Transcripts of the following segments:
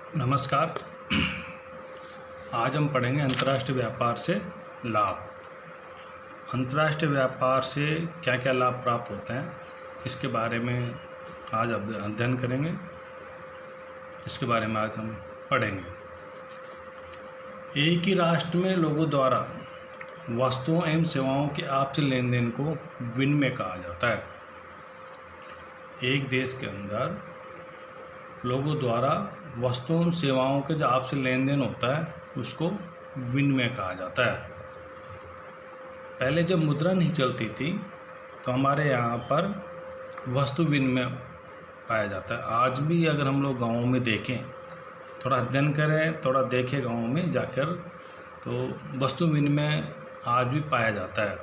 नमस्कार। आज हम पढ़ेंगे अंतर्राष्ट्रीय व्यापार से लाभ। अंतर्राष्ट्रीय व्यापार से क्या क्या लाभ प्राप्त होते हैं, इसके बारे में आज अध्ययन करेंगे। इसके बारे में आज हम पढ़ेंगे। एक ही राष्ट्र में लोगों द्वारा वस्तुओं एवं सेवाओं के आपसी लेन देन को विनिमय कहा जाता है। एक देश के अंदर लोगों द्वारा वस्तुओं सेवाओं के जो आपसी लेन देन होता है उसको विनिमय कहा जाता है। पहले जब मुद्रा नहीं चलती थी तो हमारे यहाँ पर वस्तु विनिमय पाया जाता है। आज भी अगर हम लोग गाँव में देखें, थोड़ा अध्ययन करें, थोड़ा देखें गाँव में जाकर, तो वस्तु विनिमय आज भी पाया जाता है।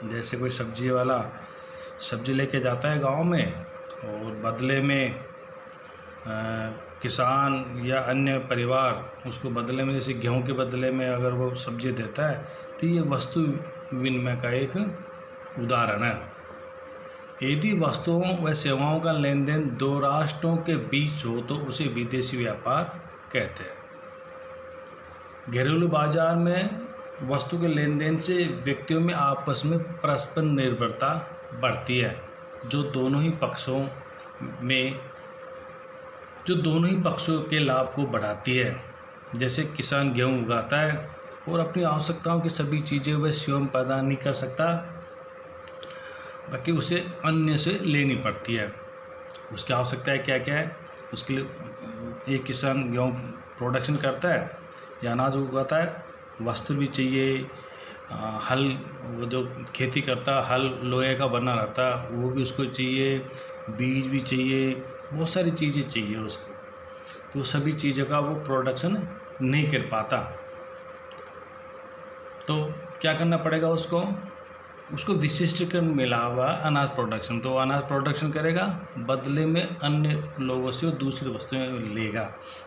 जैसे कोई सब्जी वाला सब्जी लेके जाता है गांव में और बदले में किसान या अन्य परिवार उसको बदले में, जैसे गेहूं के बदले में अगर वो सब्जी देता है, तो ये वस्तु विनिमय का एक उदाहरण है। यदि वस्तुओं व सेवाओं का लेन देन दो राष्ट्रों के बीच हो तो उसे विदेशी व्यापार कहते हैं। घरेलू बाजार में वस्तु के लेन देन से व्यक्तियों में आपस में परस्पर निर्भरता बढ़ती है, जो दोनों ही पक्षों के लाभ को बढ़ाती है। जैसे किसान गेहूं उगाता है और अपनी आवश्यकताओं की सभी चीज़ें वह स्वयं पैदा नहीं कर सकता, बाकी उसे अन्य से लेनी पड़ती है। उसकी आवश्यकताएं क्या क्या है, उसके लिए एक किसान गेहूं प्रोडक्शन करता है या अनाज उगाता है, वस्त्र भी चाहिए, हल, वो जो खेती करता हल लोहे का बना रहता वो भी उसको चाहिए, बीज भी चाहिए, बहुत सारी चीज़ें चाहिए उसको। तो सभी चीज़ों का वो प्रोडक्शन नहीं कर पाता, तो क्या करना पड़ेगा उसको विशिष्टीकरण मिला हुआ अनाज प्रोडक्शन। तो अनाज प्रोडक्शन करेगा, बदले में अन्य लोगों से वो दूसरी वस्तुएं लेगा।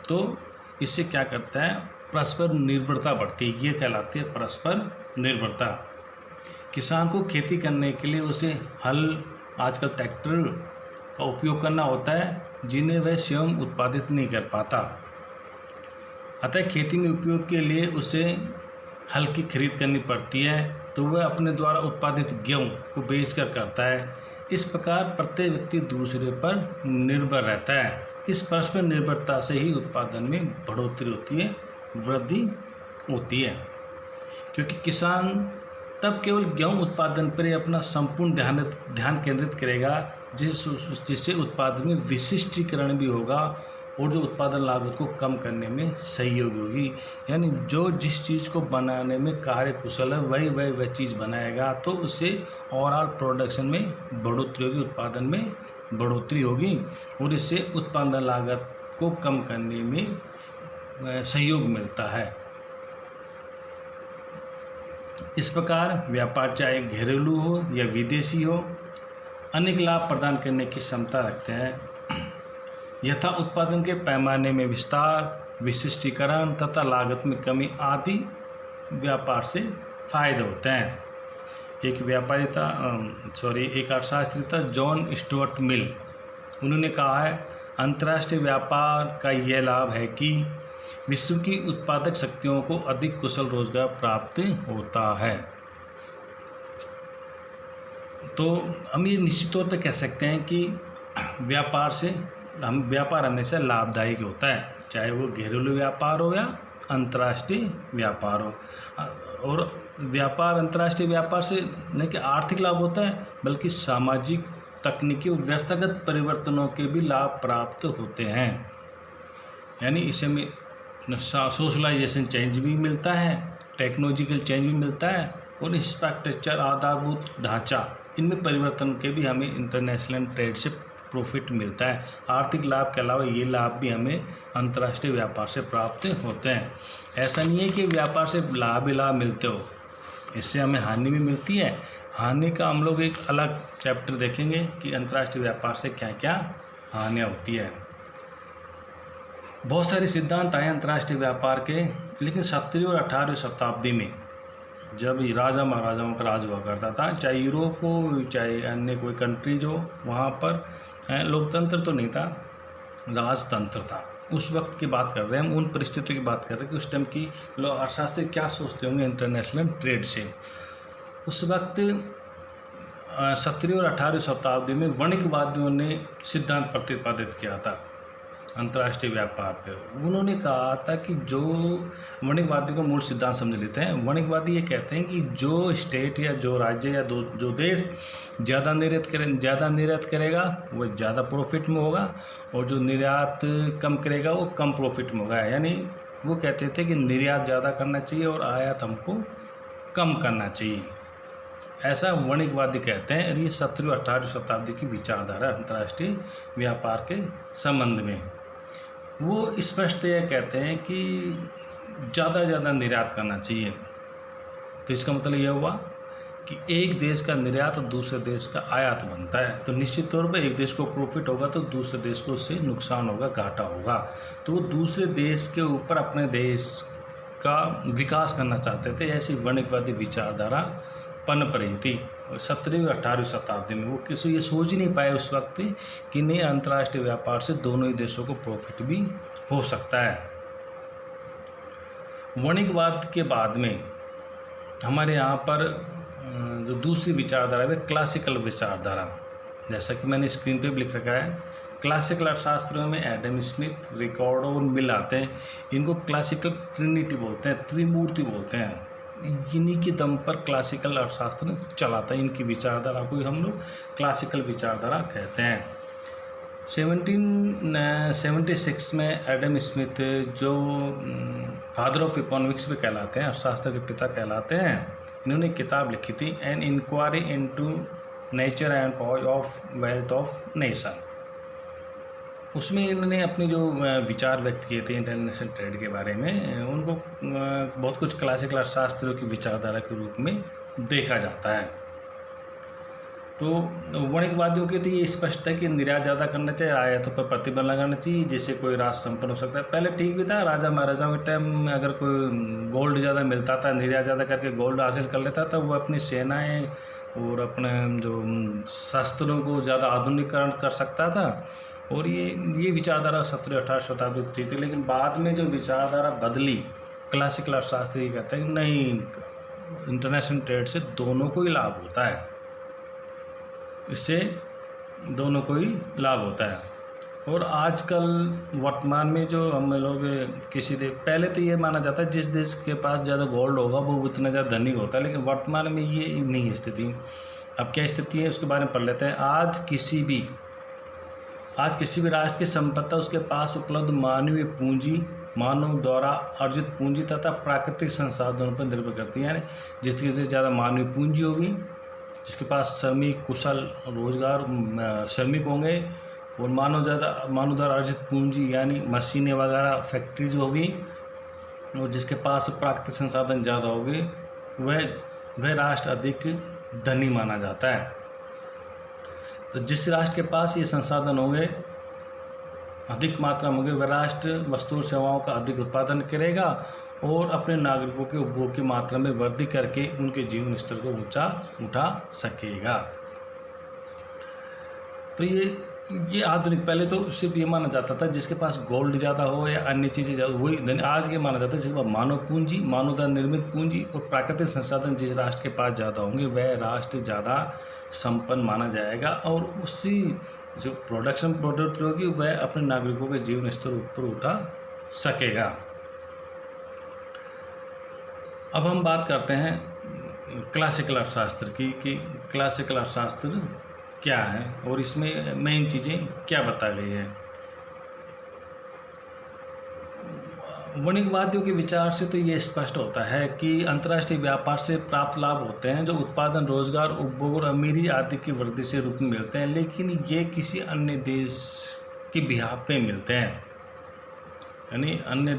तो इससे क्या करता है, परस्पर निर्भरता बढ़ती है। ये कहलाती है परस्पर निर्भरता। किसान को खेती करने के लिए उसे हल, आजकल ट्रैक्टर का उपयोग करना होता है, जिन्हें वह स्वयं उत्पादित नहीं कर पाता। अतः खेती में उपयोग के लिए उसे हल की खरीद करनी पड़ती है, तो वह अपने द्वारा उत्पादित गेहूं को बेचकर करता है। इस प्रकार प्रत्येक व्यक्ति दूसरे पर निर्भर रहता है। इस परस्पर निर्भरता से ही उत्पादन में बढ़ोतरी होती है, वृद्धि होती है, क्योंकि किसान तब केवल गेहूं उत्पादन पर ही अपना संपूर्ण ध्यान केंद्रित करेगा जिससे उत्पादन में विशिष्टीकरण भी होगा और जो उत्पादन लागत को कम करने में सहयोगी होगी। यानी जो जिस चीज़ को बनाने में कार्यकुशल है वह चीज़ बनाएगा, तो उससे ओवरऑल प्रोडक्शन में बढ़ोतरी होगी, उत्पादन में बढ़ोतरी होगी और इससे उत्पादन लागत को कम करने में सहयोग मिलता है। इस प्रकार व्यापार चाहे घरेलू हो या विदेशी हो, अनेक लाभ प्रदान करने की क्षमता रखते हैं। यथा उत्पादन के पैमाने में विस्तार, विशिष्टीकरण तथा लागत में कमी आदि व्यापार से फायदे होते हैं। एक अर्थशास्त्री था जॉन स्टुअर्ट मिल। उन्होंने कहा है, अंतर्राष्ट्रीय व्यापार का यह लाभ है कि विश्व की उत्पादक शक्तियों को अधिक कुशल रोजगार प्राप्त होता है। तो हम ये निश्चित तौर पे कह सकते हैं कि व्यापार हमेशा लाभदायक होता है, चाहे वो घरेलू व्यापार हो या अंतर्राष्ट्रीय व्यापार हो। और अंतर्राष्ट्रीय व्यापार से न कि आर्थिक लाभ होता है, बल्कि सामाजिक, तकनीकी और व्यवस्थागत परिवर्तनों के भी लाभ प्राप्त होते हैं। यानी इसमें सोशलाइजेशन चेंज भी मिलता है, टेक्नोलॉजिकल चेंज भी मिलता है और इंफ्रास्ट्रक्चर, आधारभूत ढांचा, इनमें परिवर्तन के भी हमें इंटरनेशनल ट्रेड से प्रॉफिट मिलता है। आर्थिक लाभ के अलावा ये लाभ भी हमें अंतर्राष्ट्रीय व्यापार से प्राप्त होते हैं। ऐसा नहीं है कि व्यापार से लाभ ही लाभ मिलते हो, इससे हमें हानि भी मिलती है। हानि का हम लोग एक अलग चैप्टर देखेंगे कि अंतर्राष्ट्रीय व्यापार से क्या क्या हानियाँ होती है। बहुत सारे सिद्धांत आए अंतर्राष्ट्रीय व्यापार के, लेकिन 17वीं और 18वीं शताब्दी में जब राजा महाराजाओं का राज हुआ करता था, चाहे यूरोप हो चाहे अन्य कोई कंट्रीज हो, वहाँ पर लोकतंत्र तो नहीं था, राजतंत्र था। उस वक्त की बात कर रहे हैं हम, उन परिस्थितियों की बात कर रहे हैं कि उस टाइम की लोग अर्थशास्त्री क्या सोचते होंगे इंटरनेशनल ट्रेड से। उस वक्त 17वीं और 18वीं शताब्दी में वणिकवादियों ने सिद्धांत प्रतिपादित किया था अंतर्राष्ट्रीय व्यापार पे। उन्होंने कहा था कि जो वणिकवादी को मूल सिद्धांत समझ लेते हैं, वणिकवादी ये कहते हैं कि जो स्टेट या जो राज्य या जो देश ज़्यादा निर्यात करेगा वो ज़्यादा प्रॉफिट में होगा, और जो निर्यात कम करेगा वो कम प्रॉफिट में होगा। यानी वो कहते थे कि निर्यात ज़्यादा करना चाहिए और आयात हमको कम करना चाहिए, ऐसा वणिकवादी कहते हैं। और ये 17वीं और 18वीं शताब्दी की विचारधारा अंतर्राष्ट्रीय व्यापार के संबंध में। वो स्पष्ट यह कहते हैं कि ज़्यादा निर्यात करना चाहिए। तो इसका मतलब यह हुआ कि एक देश का निर्यात दूसरे देश का आयात बनता है, तो निश्चित तौर पर एक देश को प्रॉफिट होगा तो दूसरे देश को उससे नुकसान होगा, घाटा होगा। तो वो दूसरे देश के ऊपर अपने देश का विकास करना चाहते थे। ऐसी वणिकवादी विचारधारा पनप रही थी 17वीं और 18वीं शताब्दी में। वो किसी ये सोच ही नहीं पाए उस वक्त कि नहीं, अंतर्राष्ट्रीय व्यापार से दोनों ही देशों को प्रॉफिट भी हो सकता है। वणिकवाद के बाद में हमारे यहाँ पर जो दूसरी विचारधारा है वह क्लासिकल विचारधारा, जैसा कि मैंने स्क्रीन पे भी लिख रखा है। क्लासिकल अर्थशास्त्रियों में एडम स्मिथ, रिकार्डो और मिल आते हैं। इनको क्लासिकल ट्रिनिटी बोलते हैं, त्रिमूर्ति बोलते हैं। इन्हीं के दम पर क्लासिकल अर्थशास्त्र चलाता है। इनकी विचारधारा को ही हम लोग क्लासिकल विचारधारा कहते हैं। 1776 में एडम स्मिथ, जो फादर ऑफ इकोनॉमिक्स भी कहलाते हैं, अर्थशास्त्र के पिता कहलाते हैं, इन्होंने किताब लिखी थी an inquiry into nature and cause of wealth of nation. उसमें इन्होंने अपने जो विचार व्यक्त किए थे इंटरनेशनल ट्रेड के बारे में, उनको बहुत कुछ क्लासिकल अर्थशास्त्रियों की विचारधारा के रूप में देखा जाता है। तो वणिकवादियों के लिए ये स्पष्ट है कि निर्यात ज़्यादा करना चाहिए, आयातों पर प्रतिबंध लगाना चाहिए, जिससे कोई राष्ट्र संपन्न हो सकता है। पहले ठीक भी था, राजा महाराजाओं के टाइम में अगर कोई गोल्ड ज़्यादा मिलता था, निर्यात ज़्यादा करके गोल्ड हासिल कर लेता था, वो अपनी सेनाएं और अपने जो शस्त्रों को ज़्यादा आधुनिकीकरण कर सकता था। और ये विचारधारा 17वीं 18वीं शताब्दी थी। लेकिन बाद में जो विचारधारा बदली, क्लासिकल अर्थशास्त्री ये कहते हैं कि नहीं, इंटरनेशनल ट्रेड से दोनों को ही लाभ होता है, इससे दोनों को ही लाभ होता है। और आजकल वर्तमान में जो हम लोग पहले तो ये माना जाता है जिस देश के पास ज़्यादा गोल्ड होगा वो उतना ज़्यादा धनी होता है, लेकिन वर्तमान में ये नहीं है स्थिति। अब क्या स्थिति है उसके बारे में पढ़ लेते हैं। आज किसी भी राष्ट्र की संपत्ति उसके पास उपलब्ध मानवीय पूंजी, मानव द्वारा अर्जित पूंजी तथा प्राकृतिक संसाधनों पर निर्भर करती है। यानी जिसकी से ज़्यादा मानवीय पूंजी होगी, जिसके पास श्रमिक कुशल रोजगार श्रमिक होंगे, और मानव द्वारा अर्जित पूंजी यानी मशीनें वगैरह फैक्ट्रीज होगी, और जिसके पास प्राकृतिक संसाधन ज़्यादा होंगे, वह राष्ट्र अधिक धनी माना जाता है। तो जिस राष्ट्र के पास ये संसाधन होंगे, अधिक मात्रा में होंगे, वह राष्ट्र वस्तु और सेवाओं का अधिक उत्पादन करेगा और अपने नागरिकों के उपभोग की मात्रा में वृद्धि करके उनके जीवन स्तर को ऊंचा उठा सकेगा। तो ये आधुनिक, पहले तो सिर्फ ये माना जाता था जिसके पास गोल्ड ज़्यादा हो या अन्य चीज़ें ज़्यादा, वही धनी। आज ये माना जाता है जिसके पास मानव पूंजी, मानव द्वारा निर्मित पूंजी और प्राकृतिक संसाधन जिस राष्ट्र के पास ज़्यादा होंगे वह राष्ट्र ज़्यादा संपन्न माना जाएगा, और उसी जो प्रोडक्ट होगी वह अपने नागरिकों के जीवन स्तर ऊपर उठा सकेगा। अब हम बात करते हैं क्लासिकल अर्थशास्त्र की कि क्लासिकल अर्थशास्त्र क्या है और इसमें मेन चीज़ें क्या बताई गई है। वणिकवादियों के विचार से तो ये स्पष्ट होता है कि अंतर्राष्ट्रीय व्यापार से प्राप्त लाभ होते हैं जो उत्पादन, रोजगार, उपभोग और अमीरी आदि की वृद्धि से रूप में मिलते हैं, लेकिन ये किसी अन्य देश के बिहाफ पे मिलते हैं। यानी अन्य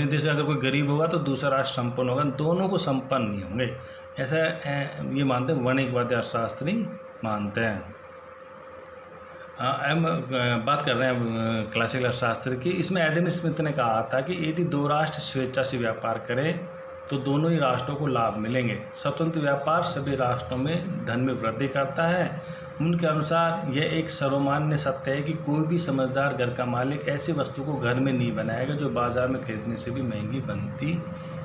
देश अगर कोई गरीब होगा तो दूसरा राष्ट्र संपन्न होगा, दोनों को संपन्न नहीं होंगे, ऐसा ये मानते हैं वणिकवादी अर्थशास्त्री मानते हैं। हम बात कर रहे हैं क्लासिकल अर्थशास्त्र की। इसमें एडम स्मिथ ने कहा था कि यदि दो राष्ट्र स्वेच्छा से व्यापार करें तो दोनों ही राष्ट्रों को लाभ मिलेंगे। स्वतंत्र व्यापार सभी राष्ट्रों में धन में वृद्धि करता है। उनके अनुसार यह एक सर्वमान्य सत्य है कि कोई भी समझदार घर का मालिक ऐसी वस्तु को घर में नहीं बनाएगा जो बाज़ार में खरीदने से भी महंगी बनती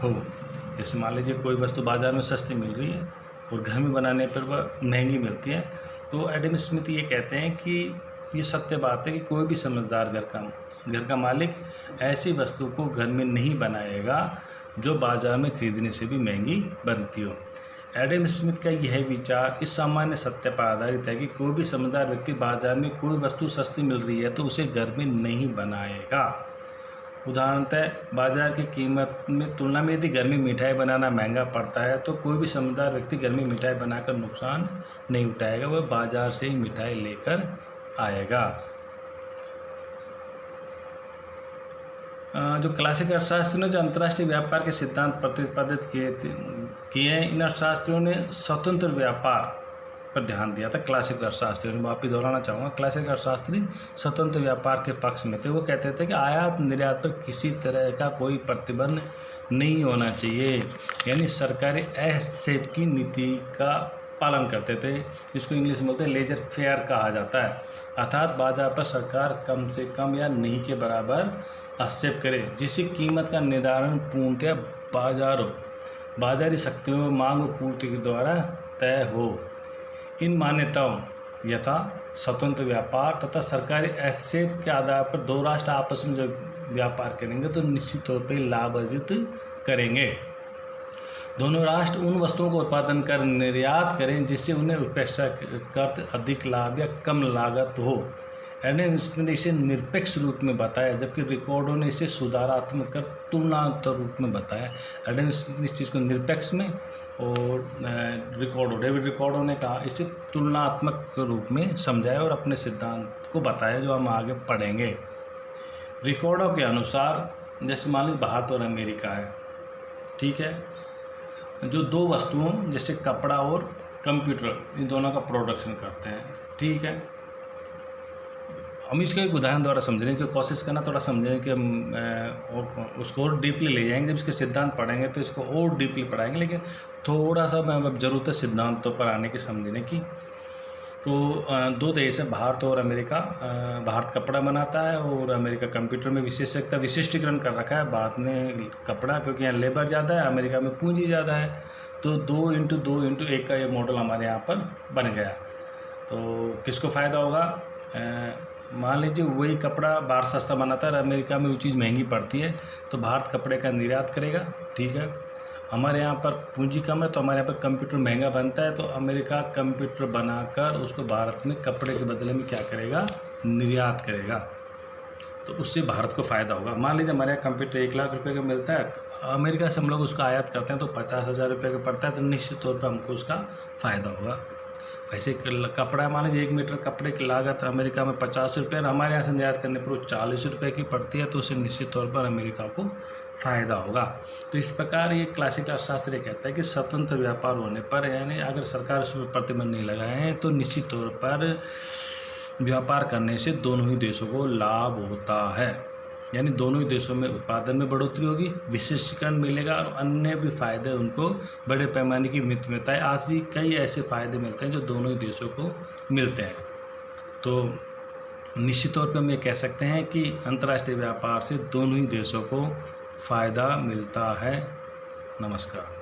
हो। जैसे मान लीजिए कोई वस्तु बाज़ार में सस्ती मिल रही है और घर में बनाने पर वह महंगी मिलती है, तो एडम स्मिथ ये कहते हैं कि ये सत्य बात है कि कोई भी समझदार घर का मालिक ऐसी वस्तु को घर में नहीं बनाएगा जो बाज़ार में खरीदने से भी महंगी बनती हो। एडम स्मिथ का यह विचार इस सामान्य सत्य पर आधारित है कि कोई भी समझदार व्यक्ति बाज़ार में कोई वस्तु सस्ती मिल रही है तो उसे घर में नहीं बनाएगा। उदाहरणतः बाज़ार की कीमत में तुलना में यदि घर में मिठाई बनाना महंगा पड़ता है तो कोई भी समझदार व्यक्ति घर में मिठाई बनाकर नुकसान नहीं उठाएगा, वह बाज़ार से ही मिठाई लेकर आएगा। जो क्लासिक अर्थशास्त्री ने जो अंतर्राष्ट्रीय व्यापार के सिद्धांत प्रतिपादित किए हैं, इन अर्थशास्त्रियों ने स्वतंत्र व्यापार पर ध्यान दिया था। क्लासिक अर्थशास्त्रियों ने, वापिस दोहराना चाहूँगा, क्लासिक अर्थशास्त्री स्वतंत्र व्यापार के पक्ष में थे। वो कहते थे कि आयात निर्यात पर किसी तरह का कोई प्रतिबंध नहीं होना चाहिए, यानी सरकारी हस्तक्षेप की नीति का पालन करते थे, जिसको इंग्लिश में बोलते हैं लेजर फेयर कहा जाता है। अर्थात बाजार पर सरकार कम से कम या नहीं के बराबर हस्तक्षेप करे, जिससे कीमत का निर्धारण पूर्णतः बाजारी शक्तियों मांग और पूर्ति के द्वारा तय हो। इन मान्यताओं यथा स्वतंत्र व्यापार तथा सरकारी हस्तक्षेप के आधार पर दो राष्ट्र आपस में जब व्यापार करेंगे तो निश्चित तौर पर लाभ अर्जित करेंगे। दोनों राष्ट्र उन वस्तुओं को उत्पादन कर निर्यात करें जिससे उन्हें अपेक्षाकृत अधिक लाभ या कम लागत हो। एडम स्मिथ ने इसे निरपेक्ष रूप में बताया, जबकि रिकॉर्डो ने इसे सुधारात्मक कर तुलनात्मक रूप में बताया। एडम स्मिथ ने इस चीज़ को निरपेक्ष में और डेविड रिकॉर्डो ने कहा इसे तुलनात्मक रूप में समझाया और अपने सिद्धांत को बताया, जो हम आगे पढ़ेंगे। रिकॉर्डो के अनुसार जैसे मान लीजिए भारत और अमेरिका है, ठीक है, जो दो वस्तुओं जैसे कपड़ा और कंप्यूटर, इन दोनों का प्रोडक्शन करते हैं, ठीक है। हम इसका एक उदाहरण द्वारा समझने की कोशिश करना, थोड़ा समझने कि हम उसको और डीपली ले जाएंगे। जब इसके सिद्धांत पढ़ेंगे तो इसको और डीपली पढ़ाएंगे, लेकिन थोड़ा सा अब जरूरत है सिद्धांतों पर आने की, समझने की। तो दो देश है, भारत और अमेरिका। भारत कपड़ा बनाता है और अमेरिका कंप्यूटर में विशिष्टीकरण कर रखा है। भारत ने कपड़ा, क्योंकि यहाँ लेबर ज़्यादा है, अमेरिका में पूंजी ज़्यादा है, तो 2x2x1 का ये मॉडल हमारे यहाँ पर बन गया। तो किसको फ़ायदा होगा? मान लीजिए वही कपड़ा भारत सस्ता बनाता है और अमेरिका में वो चीज़ महंगी पड़ती है, तो भारत कपड़े का निर्यात करेगा, ठीक है। हमारे यहाँ पर पूंजी कम है तो हमारे यहाँ पर कंप्यूटर महंगा बनता है, तो अमेरिका कंप्यूटर बनाकर उसको भारत में कपड़े के बदले में क्या करेगा? निर्यात करेगा, तो उससे भारत को फ़ायदा होगा। मान लीजिए हमारे यहाँ कंप्यूटर 1 लाख रुपए का मिलता है, अमेरिका से हम लोग उसका आयात करते हैं तो 50,000 रुपये का पड़ता है, तो निश्चित तौर पर हमको उसका फ़ायदा होगा। वैसे कपड़ा, मान लीजिए 1 मीटर कपड़े की लागत अमेरिका में 50 रुपये और हमारे यहाँ से निर्यात करने पर वो 40 रुपये की पड़ती है, तो उससे निश्चित तौर पर अमेरिका को फ़ायदा होगा। तो इस प्रकार ये क्लासिक अर्थशास्त्र कहता है कि स्वतंत्र व्यापार होने पर, यानी अगर सरकार उसमें प्रतिबंध नहीं लगाए हैं, तो निश्चित तौर पर व्यापार करने से दोनों ही देशों को लाभ होता है, यानी दोनों ही देशों में उत्पादन में बढ़ोतरी होगी, विशिष्टीकरण मिलेगा और अन्य भी फ़ायदे उनको बड़े पैमाने की मित्रताएं, आज भी कई ऐसे फ़ायदे मिलते हैं जो दोनों ही देशों को मिलते हैं। तो निश्चित तौर पर हम ये कह सकते हैं कि अंतर्राष्ट्रीय व्यापार से दोनों ही देशों को फ़ायदा मिलता है। नमस्कार।